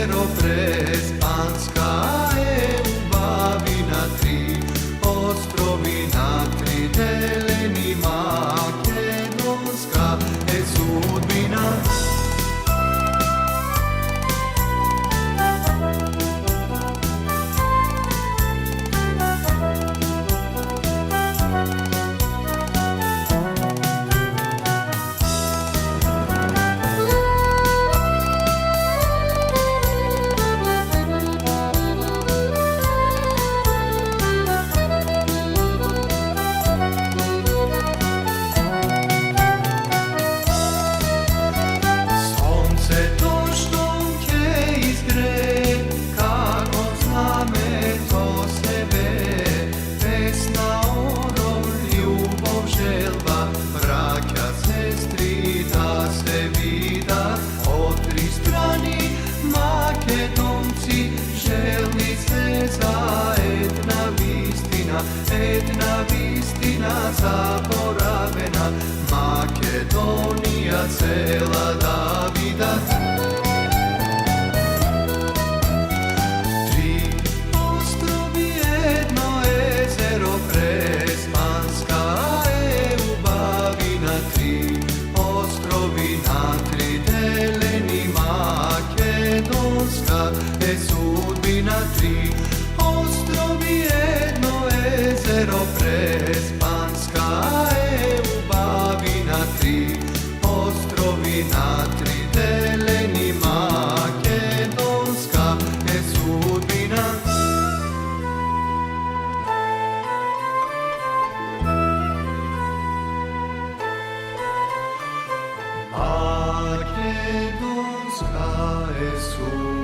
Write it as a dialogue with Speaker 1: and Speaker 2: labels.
Speaker 1: езеро Преспанска е убавина три, острови на три делени, македонска е судбина. Една вистина заборавена, Македонија цела да видат. Три острови, едно езеро Преспанска е убавина три, острови на три делени, македонска е судбина три. Острови, едно езеро Преспанска е убавина три, острови на три делени, македонска е судбина. Македонска е судбина.